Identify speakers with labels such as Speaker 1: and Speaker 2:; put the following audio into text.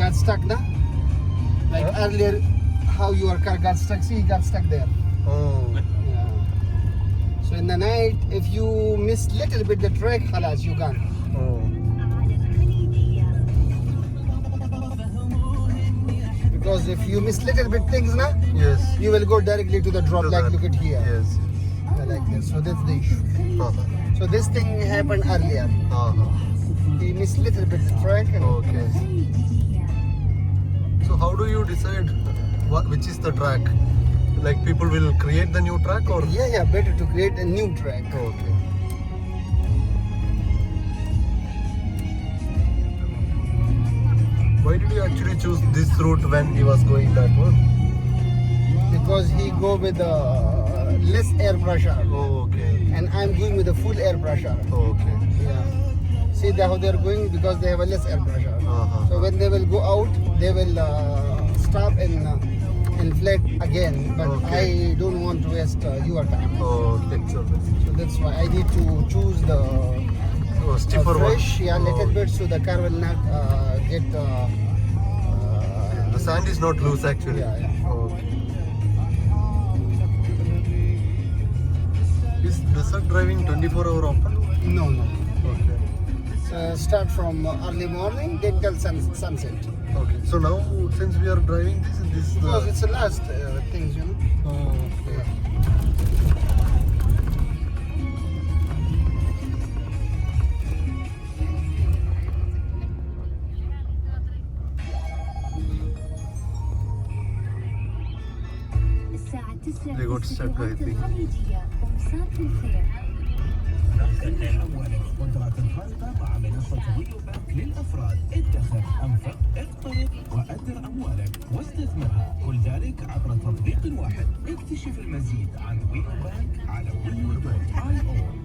Speaker 1: got stuck, na? Like earlier, how your car got stuck. See, he got stuck there.
Speaker 2: Oh.
Speaker 1: Yeah. So in the night, if you miss little bit the track, halas, you gone.
Speaker 2: Oh.
Speaker 1: Because if you miss little bit things, na,
Speaker 2: Yes.
Speaker 1: you will go directly to the drop.
Speaker 2: To
Speaker 1: Like
Speaker 2: that.
Speaker 1: look at here.
Speaker 2: Yes.
Speaker 1: Yeah, like this. So that's the issue.
Speaker 2: Uh-huh.
Speaker 1: So this thing happened earlier.
Speaker 2: Uh-huh.
Speaker 1: He missed little bit the track. And
Speaker 2: Okay. So how do you decide which is the track? Like people will create the new track or?
Speaker 1: yeah, better to create a new track.
Speaker 2: Okay. Why did you actually choose this route when he was going that one?
Speaker 1: Because he go with less air pressure.
Speaker 2: Oh, okay.
Speaker 1: And I'm going with a full air pressure.
Speaker 2: Oh, okay.
Speaker 1: Yeah. See how they're going because they have a less air pressure.
Speaker 2: Uh-huh.
Speaker 1: So when they will go out, they will stop and inflate again. But
Speaker 2: Okay.
Speaker 1: I don't want to waste your time.
Speaker 2: Oh, okay. So
Speaker 1: So that's why I need to choose the
Speaker 2: stiffer
Speaker 1: fresh,
Speaker 2: one.
Speaker 1: yeah, little
Speaker 2: Oh.
Speaker 1: bit, so the car will not get.
Speaker 2: The sand is not loose actually.
Speaker 1: Yeah.
Speaker 2: Okay. Is desert driving 24-hour open?
Speaker 1: No.
Speaker 2: Okay.
Speaker 1: Start from early morning, then till sunset.
Speaker 2: Okay. So now since we are driving this
Speaker 1: Because it's the last things, you know.
Speaker 2: Oh, okay. They got stuck, I think.
Speaker 3: سجل أموالك قدرات خارقة مع منصة ويو بانك للأفراد. ادخر، أنفق، اقترض وأدر أموالك واستثمرها. كل ذلك عبر تطبيق واحد. اكتشف المزيد عن ويو بانك على ويو.io.